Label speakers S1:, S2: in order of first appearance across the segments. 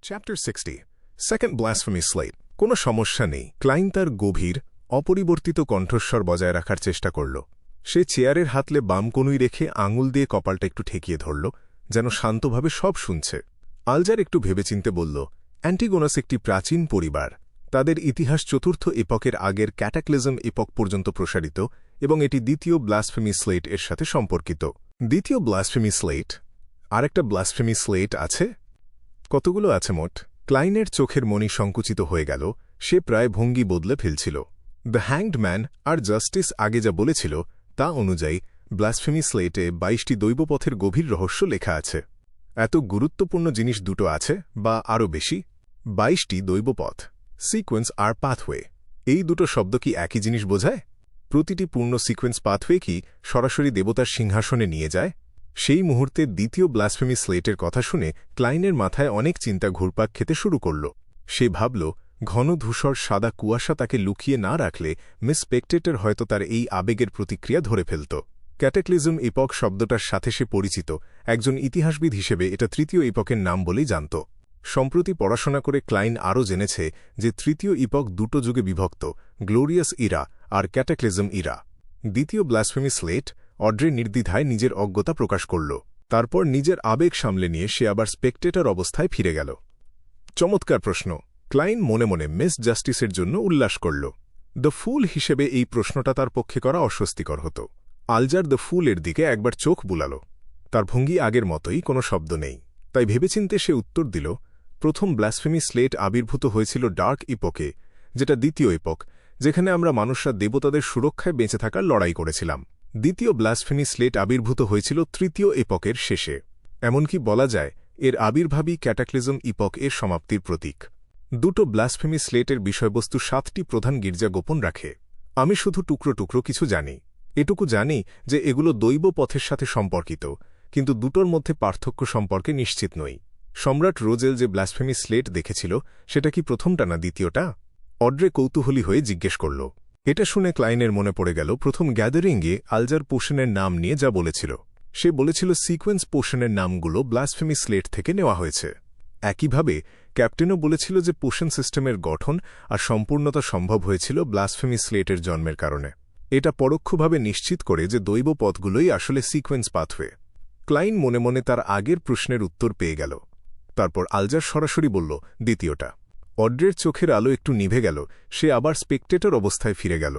S1: Chapter 60 second blasphemy slate কোনো সমস্যা নেই। ক্লাইন তার গভীর অপরিবর্তিত কণ্ঠস্বর বজায় রাখার চেষ্টা করল। সে চেয়ারের হাতলে বাম কনুই রেখে আঙুল দিয়ে কপালটা একটু ঠেকিয়ে ধরল, যেন শান্তভাবে সব শুনছে। আলজার একটু ভেবেচিন্তে বলল, অ্যান্টিগোনাস একটি প্রাচীন পরিবার। তাদের ইতিহাস চতুর্থ এপকের আগের ক্যাটাক্লিজম এপক পর্যন্ত প্রসারিত এবং এটি দ্বিতীয় ব্লাসফেমি স্লেট এর সাথে সম্পর্কিত। দ্বিতীয় ব্লাসফেমি স্লেট? আরেকটা ব্লাসফেমি স্লেট আছে? কতগুলো আছে মোট? ক্লাইনের চোখের মণি সংকুচিত হয়ে গেল। সে প্রায় ভঙ্গি বদলে ফেলছিল। দ্য হ্যাংড ম্যান আর জাস্টিস আগে যা বলেছিল তা অনুযায়ী ব্লাসফেমি স্লেটে ২২টি দৈবপথের গভীর রহস্য লেখা আছে। এত গুরুত্বপূর্ণ জিনিস দুটো আছে, বা আরও বেশি। ২২টি দৈবপথ, সিকোয়েন্স আর পাথওয়ে। এই দুটো শব্দ কি একই জিনিস বোঝায়? প্রতিটি পূর্ণ সিকোয়েন্স পাথওয়ে কি সরাসরি দেবতার সিংহাসনে নিয়ে যায়? সেই মুহূর্তে দ্বিতীয় ব্লাসফেমি স্লেটের কথা শুনে ক্লাইনের মাথায় অনেক চিন্তা ঘুরপাক খেতে শুরু করল। সে ভাবল, ঘন ধূসর সাদা কুয়াশা তাকে লুকিয়ে না রাখলে মিস স্পেকটেটর হয়তো তার এই আবেগের প্রতিক্রিয়া ধরে ফেলত। ক্যাটাক্লিজম এপক শব্দটার সাথে সে পরিচিত। একজন ইতিহাসবিদ হিসেবে এটা তৃতীয় এপকের নাম বলেই জানত। সম্প্রতি পড়াশোনা করে ক্লাইন আরও জেনেছে যে তৃতীয় ইপক দুটো যুগে বিভক্ত, গ্লোরিয়াস ইরা আর ক্যাটাক্লিজম ইরা। দ্বিতীয় ব্লাসফেমি স্লেট অড্রে নির্দ্বিধায় নিজের অজ্ঞতা প্রকাশ করল। তারপর নিজের আবেগ সামলে নিয়ে সে আবার স্পেকটেটর অবস্থায় ফিরে গেল। চমৎকার প্রশ্ন। ক্লাইন মনে মনে মিস জাস্টিসের জন্য উল্লাস করল। দ্য ফুল হিসেবে এই প্রশ্নটা তার পক্ষে করা অস্বস্তিকর হতো। আলজার দ্য ফুলের দিকে একবার চোখ বুলাল। তার ভঙ্গি আগের মতোই, কোনো শব্দ নেই। তাই ভেবেচিন্তে সে উত্তর দিল, প্রথম ব্লাসফেমি স্লেট আবির্ভূত হয়েছিল ডার্ক ইপকে, যেটা দ্বিতীয় এপক, যেখানে আমরা মানুষরা দেবতাদের সুরক্ষায় বেঁচে থাকার লড়াই করেছিলাম। দ্বিতীয় ব্লাসফেমি স্লেট আবির্ভূত হয়েছিল তৃতীয় এপকের শেষে। এমনকি বলা যায় এর আবির্ভাবই ক্যাটাক্লিজম ইপক এর সমাপ্তির প্রতীক। দুটো ব্লাসফেমি স্লেটের বিষয়বস্তু 7টি প্রধান গির্জা গোপন রাখে। আমি শুধু টুকরো টুকরো কিছু জানি। এটুকু জানি যে এগুলো দৈব পথের সাথে সম্পর্কিত, কিন্তু দুটোর মধ্যে পার্থক্য সম্পর্কে নিশ্চিত নই। সম্রাট রোজেল যে ব্লাসফেমি স্লেট দেখেছিল সেটা কি প্রথমটা না দ্বিতীয়টা? অড্রে কৌতূহলী হয়ে জিজ্ঞেস করল। এটা শুনে ক্লাইনের মনে পড়ে গেল প্রথম গ্যাদারিংয়ে আলজার পোশনের নাম নিয়ে যা বলেছিল। সে বলেছিল সিকোয়েন্স পোশনের নামগুলো ব্লাসফেমি স্লেট থেকে নেওয়া হয়েছে। একইভাবে ক্যাপ্টেনও বলেছিল যে পোশন সিস্টেমের গঠন আর সম্পূর্ণতা সম্ভব হয়েছিল ব্লাসফেমি স্লেটের জন্মের কারণে। এটা পরোক্ষভাবে নিশ্চিত করে যে দৈব পথগুলোই আসলে সিকোয়েন্স পাথওয়ে। ক্লাইন মনে মনে তার আগের প্রশ্নের উত্তর পেয়ে গেল। তারপর আলজার সরাসরি বলল, দ্বিতীয়টা। অড্রের চোখের আলো একটু নিভে গেল। সে আবার স্পেকটেটর অবস্থায় ফিরে গেল।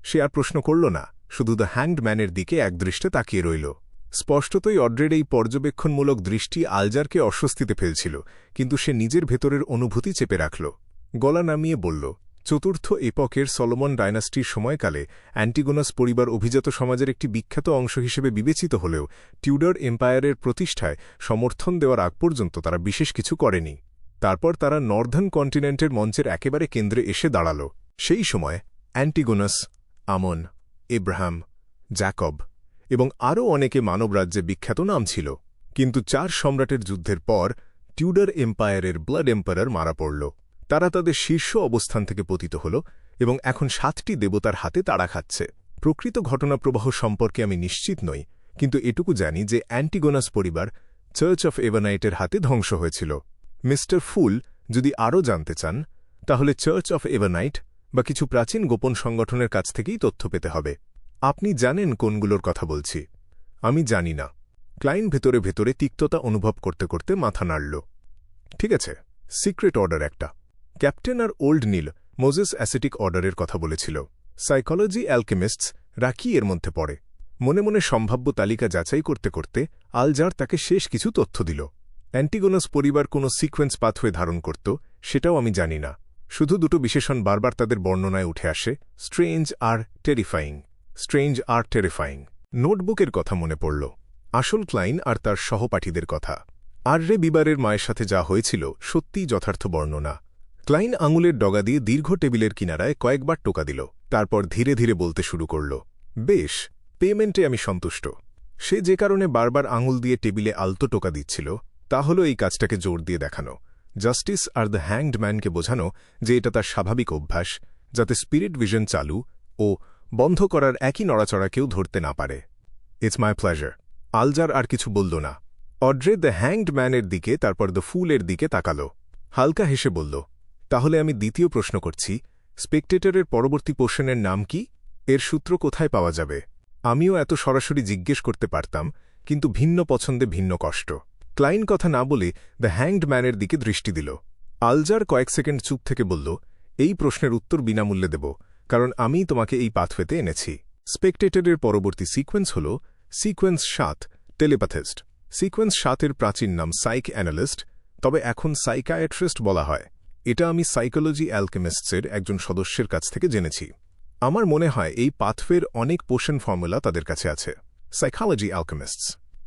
S1: সে আর প্রশ্ন করল না, শুধু দ্য হ্যাংড ম্যানের দিকে একদৃষ্টে তাকিয়ে রইল। স্পষ্টতই অড্রের এই পর্যবেক্ষণমূলক দৃষ্টি আলজারকে অস্বস্তিতে ফেলছিল, কিন্তু সে নিজের ভেতরের অনুভূতি চেপে রাখল। গলা নামিয়ে বলল, চতুর্থ এপকের সলোমন ডায়নাস্টির সময়কালে অ্যান্টিগোনাস পরিবার অভিজাত সমাজের একটি বিখ্যাত অংশ হিসেবে বিবেচিত হলেও টিউডর এম্পায়ারের প্রতিষ্ঠায় সমর্থন দেওয়ার আগ পর্যন্ত তারা বিশেষ কিছু করেনি। তারপর তারা নর্দার্ন কন্টিনেন্টের মঞ্চের একেবারে কেন্দ্রে এসে দাঁড়াল। সেই সময় অ্যান্টিগোনাস, আমন, এব্রাহাম, জ্যাকব এবং আরও অনেকে মানবরাজ্যে বিখ্যাত নাম ছিল। কিন্তু 4 সম্রাটের যুদ্ধের পর টিউডর এম্পায়ারের ব্লাড এম্পায়ার মারা পড়ল। তারা তাদের শীর্ষ অবস্থান থেকে পতিত হল এবং এখন 7টি দেবতার হাতে তাড়া খাচ্ছে। প্রকৃত ঘটনাপ্রবাহ সম্পর্কে আমি নিশ্চিত নই, কিন্তু এটুকু জানি যে অ্যান্টিগোনাস পরিবার চার্চ অফ এভানাইটের হাতে ধ্বংস হয়েছিল। মিস্টার ফুল যদি আরও জানতে চান, তাহলে চার্চ অফ এভানাইট বা কিছু প্রাচীন গোপন সংগঠনের কাছ থেকেই তথ্য পেতে হবে। আপনি জানেন কোনগুলোর কথা বলছি? আমি জানি না। ক্লাইন ভেতরে ভেতরে তিক্ততা অনুভব করতে করতে মাথা নাড়ল। ঠিক আছে, সিক্রেট অর্ডার একটা। ক্যাপ্টেন আর ওল্ড নীল মোজেস অ্যাসেটিক অর্ডারের কথা বলেছিল। সাইকোলজি অ্যালকেমিস্টস রাকি এর মধ্যে পড়ে। মনে মনে সম্ভাব্য তালিকা যাচাই করতে করতে আলজার তাকে শেষ কিছু তথ্য দিল। অ্যান্টিগোনাস পরিবার কোনো সিকোয়েন্স পাথওয়ে ধারণ করত সেটাও আমি জানি না। শুধু দুটো বিশেষণ বারবার তাদের বর্ণনায় উঠে আসে, স্ট্রেঞ্জ আর টেরিফাইং। স্ট্রেঞ্জ আর টেরিফাইং। নোটবুকের কথা মনে পড়ল। আসল ক্লাইন আর তার সহপাঠীদের কথা। আররে বিবারের মায়ের সাথে যা হয়েছিল সত্যিই যথার্থ বর্ণনা। ক্লাইন আঙুলের ডগা দিয়ে দীর্ঘ টেবিলের কিনারায় কয়েকবার টোকা দিল। তারপর ধীরে ধীরে বলতে শুরু করল, বেশ, পেমেন্টে আমি সন্তুষ্ট। সে যে কারণে বারবার আঙুল দিয়ে টেবিলে আলতো টোকা দিচ্ছিল তা হল এই কাজটাকে জোর দিয়ে দেখানো, জাস্টিস আর দ্য হ্যাংড ম্যানকে বোঝানো যে এটা তার স্বাভাবিক অভ্যাস, যাতে স্পিরিট ভিশন চালু ও বন্ধ করার একই নড়াচড়া কেউ ধরতে না পারে। It's my pleasure. আলজার আর কিছু বলল না। অড্রে দ্য হ্যাংড ম্যানের দিকে, তারপর দ্য ফুলের দিকে তাকাল। হালকা হেসে বলল, তাহলে আমি দ্বিতীয় প্রশ্ন করছি, স্পেকটেটরের পরবর্তী পোর্শনের নাম কি? এর সূত্র কোথায় পাওয়া যাবে? আমিও এত সরাসরি জিজ্ঞেস করতে পারতাম, কিন্তু ভিন্ন পছন্দে ভিন্ন কষ্ট। ক্লাইন কথা না বলে দ্য হ্যাংড ম্যানের দিকে দৃষ্টি দিল। আলজার কয়েক সেকেন্ড চুপ থেকে বলল, এই প্রশ্নের উত্তর বিনামূল্যে দেব, কারণ আমি তোমাকে এই পাথওয়েতে এনেছি। স্পেকটেটরের পরবর্তী সিকোয়েন্স হল সিকোয়েন্স 7, টেলিপ্যাথিস্ট। সিকোয়েন্স 7-এর প্রাচীন নাম সাইক অ্যানালিস্ট, তবে এখন সাইকায়াট্রিস্ট বলা হয়। এটা আমি সাইকোলজি অ্যালকেমিস্টসের একজন সদস্যের কাছ থেকে জেনেছি। আমার মনে হয় এই পাথওয়ের অনেক পোষণ ফর্মুলা তাদের কাছে আছে। সাইকোলজি অ্যালকেমিস্টস।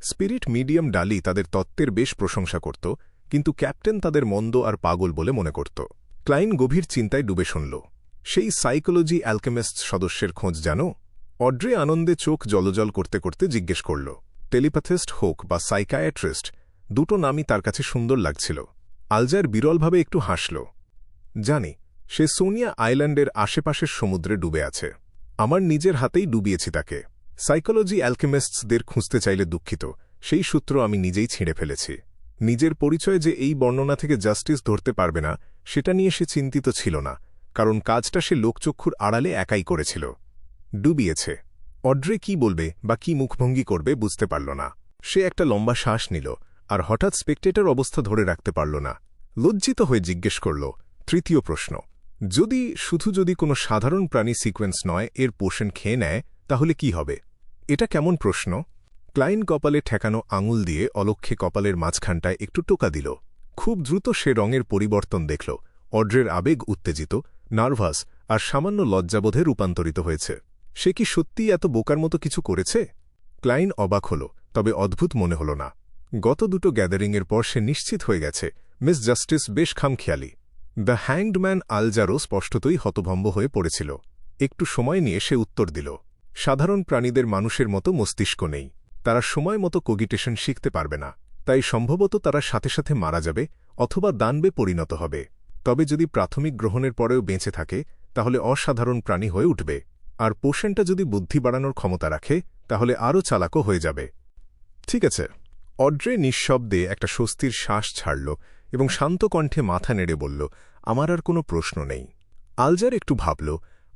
S1: স্পিরিট মিডিয়াম ডালি তাদের তত্ত্বের বেশ প্রশংসা করত, কিন্তু ক্যাপ্টেন তাদের মন্দ আর পাগল বলে মনে করত। ক্লাইন গভীর চিন্তায় ডুবে শুনল, সেই সাইকোলজি অ্যালকেমিস্টস সদস্যের খোঁজ জানো? অড্রে আনন্দে চোখ জলজল করতে করতে জিজ্ঞেস করল। টেলিপ্যাথিস্ট হোক বা সাইকায়াট্রিস্ট, দুটো নামই তার কাছে সুন্দর লাগছিল। আলজার বিরলভাবে একটু হাসল। জানি, সে সোনিয়া আইল্যান্ডের আশেপাশের সমুদ্রে ডুবে আছে। আমার নিজের হাতেই ডুবিয়েছি তাকে। সাইকোলজি অ্যালকেমিস্টসদের খুঁজতে চাইলে দুঃখিত, সেই সূত্র আমি নিজেই ছিঁড়ে ফেলেছি। নিজের পরিচয় যে এই বর্ণনা থেকে জাস্টিস ধরতে পারবে না, সেটা নিয়ে সে চিন্তিত ছিল না, কারণ কাজটা সে লোকচক্ষুর আড়ালে একাই করেছিল। ডুবিয়েছে। অড্রে কি বলবে বা কি মুখভঙ্গি করবে বুঝতে পারল না। সে একটা লম্বা শ্বাস নিল, আর হঠাৎ স্পেকটেটর অবস্থা ধরে রাখতে পারল না। লজ্জিত হয়ে জিজ্ঞেস করল, তৃতীয় প্রশ্ন, যদি কোনো সাধারণ প্রাণী সিকোয়েন্স নয় এর পোষণ খেয়ে নেয়, তাহলে কি হবে? এটা কেমন প্রশ্ন? ক্লাইন কপালে ঠেকানো আঙুল দিয়ে অলক্ষ্যে কপালের মাঝখানটায় একটু টোকা দিল। খুব দ্রুত সে রঙের পরিবর্তন দেখল। অড্রের আবেগ উত্তেজিত, নার্ভাস আর সামান্য লজ্জাবোধে রূপান্তরিত হয়েছে। সে কি সত্যিই এত বোকার মতো কিছু করেছে? ক্লাইন অবাক হল, তবে অদ্ভুত মনে হল না। গত দুটো গ্যাদারিংয়ের পর সে নিশ্চিত হয়ে গেছে মিস জাস্টিস বেশ খামখেয়ালি। দ্য হ্যাংড ম্যান আলজারও স্পষ্টতই হতভম্ব হয়ে পড়েছিল। একটু সময় নিয়ে সে উত্তর দিল, সাধারণ প্রাণীদের মানুষের মতো মস্তিষ্ক নেই। তারা সময় মতো কোগিটেশন শিখতে পারবে না, তাই সম্ভবত তারা সাথে সাথে মারা যাবে অথবা দানবে পরিণত হবে। তবে যদি প্রাথমিক গ্রহণের পরেও বেঁচে থাকে, তাহলে অসাধারণ প্রাণী হয়ে উঠবে। আর পোষণটা যদি বুদ্ধি বাড়ানোর ক্ষমতা রাখে, তাহলে আরও চালাকও হয়ে যাবে। ঠিক আছে। অড্রে নিঃশব্দে একটা স্বস্তির শ্বাস ছাড়ল এবং শান্ত কণ্ঠে মাথা নেড়ে বলল, আমার আর কোনো প্রশ্ন নেই। আলজার একটু ভাবল,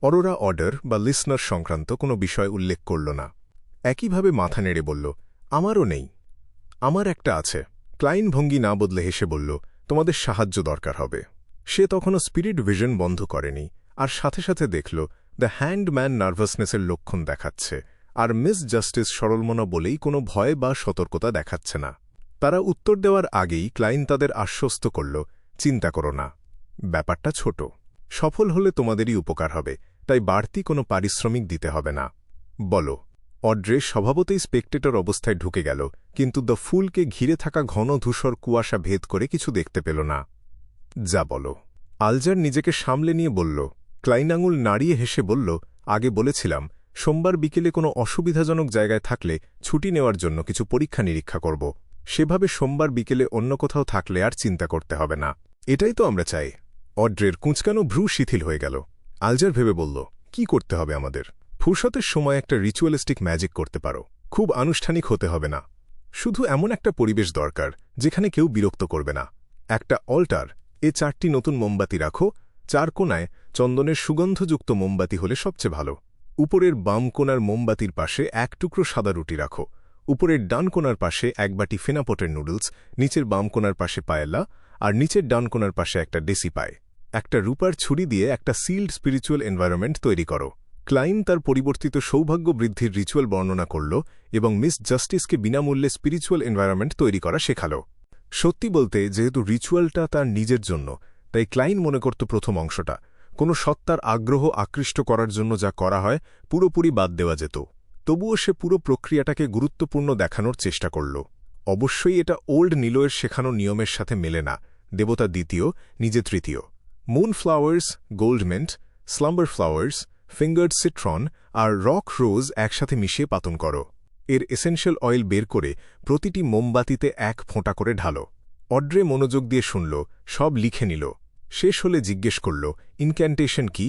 S1: অরোরা অর্ডার বা লিসনার সংক্রান্ত কোনো বিষয় উল্লেখ করল না। একইভাবে মাথা নেড়ে বলল, আমারও নেই। আমার একটা আছে। ক্লাইন ভঙ্গি না বদলে হেসে বলল, তোমাদের সাহায্য দরকার হবে। সে তখনও স্পিরিট ভিশন বন্ধ করেনি, আর সাথে সাথে দেখল দ্য হ্যাংড ম্যান নার্ভাসনেসের লক্ষণ দেখাচ্ছে, আর মিস জাস্টিস সরলমনা বলেই কোনো ভয় বা সতর্কতা দেখাচ্ছে না। তারা উত্তর দেওয়ার আগেই ক্লাইন তাদের আশ্বস্ত করল, চিন্তা করো না, ব্যাপারটা ছোট। সফল হলে তোমাদেরই উপকার হবে, তাই বাড়তি কোনো পারিশ্রমিক দিতে হবে না। বলো। অড্রে স্বভাবতই স্পেকটেটর অবস্থায় ঢুকে গেল, কিন্তু দ্য ফুলকে ঘিরে থাকা ঘন ধূসর কুয়াশা ভেদ করে কিছু দেখতে পেল না। যা বলো। আলজার নিজেকে সামলে নিয়ে বলল। ক্লাইন আঙুল নাড়িয়ে হেসে বলল, আগে বলেছিলাম সোমবার বিকেলে কোনো অসুবিধাজনক জায়গায় থাকলে ছুটি নেওয়ার জন্য কিছু পরীক্ষা নিরীক্ষা করব। সেভাবে সোমবার বিকেলে অন্য কোথাও থাকলে আর চিন্তা করতে হবে না। এটাই তো আমরা চাই। অড্রের কুঁচকানো ভ্রু শিথিল হয়ে গেল। আলজার ভেবে বলল, কি করতে হবে আমাদের? ফুরসতের সময় একটা রিচুয়ালিস্টিক ম্যাজিক করতে পারো। খুব আনুষ্ঠানিক হতে হবে না। শুধু এমন একটা পরিবেশ দরকার যেখানে কেউ বিরক্ত করবে না। একটা অল্টার, 4টি নতুন মোমবাতি রাখো। 4 কোণায় চন্দনের সুগন্ধযুক্ত মোমবাতি হলে সবচেয়ে ভালো। উপরের বাম কোণার মোমবাতির পাশে 1 টুকরো সাদা রুটি রাখো। উপরের ডান কোণার পাশে 1 বাটি ফেনাপোটের নুডলস, নিচের বাম কোণার পাশে পায়েল্লা, আর নিচের ডান কোণার পাশে একটা ডেসি পায়। একটা রূপার ছুরি দিয়ে একটা সিল্ড স্পিরিচুয়াল এনভায়রনমেন্ট তৈরি করো। ক্লাইন তার পরিবর্তিত সৌভাগ্য বৃদ্ধির রিচুয়াল বর্ণনা করল এবং মিস জাস্টিসকে বিনামূল্যে স্পিরিচুয়াল এনভায়রনমেন্ট তৈরি করা শেখাল। সত্যি বলতে, যেহেতু রিচুয়ালটা তার নিজের জন্য, তাই ক্লাইন মনে করত প্রথম অংশটা কোনো সত্তার আগ্রহ আকৃষ্ট করার জন্য যা করা হয় পুরোপুরি বাদ দেওয়া যেত। তবুও সে পুরো প্রক্রিয়াটাকে গুরুত্বপূর্ণ দেখানোর চেষ্টা করল। অবশ্যই এটা ওল্ড নিলোয়ের শেখানো নিয়মের সাথে মেলে না। দেবতা দ্বিতীয়, নিজে তৃতীয়। মুন ফ্লাওয়ার্স, গোল্ডমেন্ট, স্লাম্বার ফ্লাওয়ার্স, ফিঙ্গার্ড সিট্রন আর রক রোজ একসাথে মিশিয়ে পাতন করো। এর এসেনশিয়াল অয়েল বের করে প্রতিটি মোমবাতিতে 1 ফোঁটা করে ঢালো। অড্রে মনোযোগ দিয়ে শুনল, সব লিখে নিল। শেষ হলে জিজ্ঞেস করল, ইনক্যান্টেশন কি?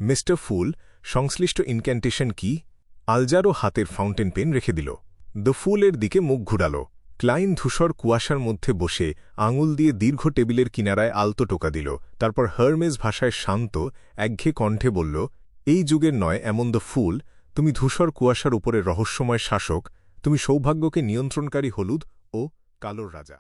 S1: মিস্টার ফুল, সংশ্লিষ্ট ইনক্যান্টেশন কি? আলজারও হাতের ফাউন্টেন পেন রেখে দিল। দ্য ফুলের দিকে মুখ ঘুরাল। ক্লাইন ধূসর কুয়াশার মধ্যে বসে আঙুল দিয়ে দীর্ঘ টেবিলের কিনারায় আলতো টোকা দিল। তারপর হার্মেস ভাষায় শান্ত, একঘেয়ে কণ্ঠে বলল, এই যুগের নয় এমন দ্য ফুল, তুমি ধূসর কুয়াশার উপরে রহস্যময় শাসক, তুমি সৌভাগ্যকে নিয়ন্ত্রণকারী হলুদ ও কালোর রাজা।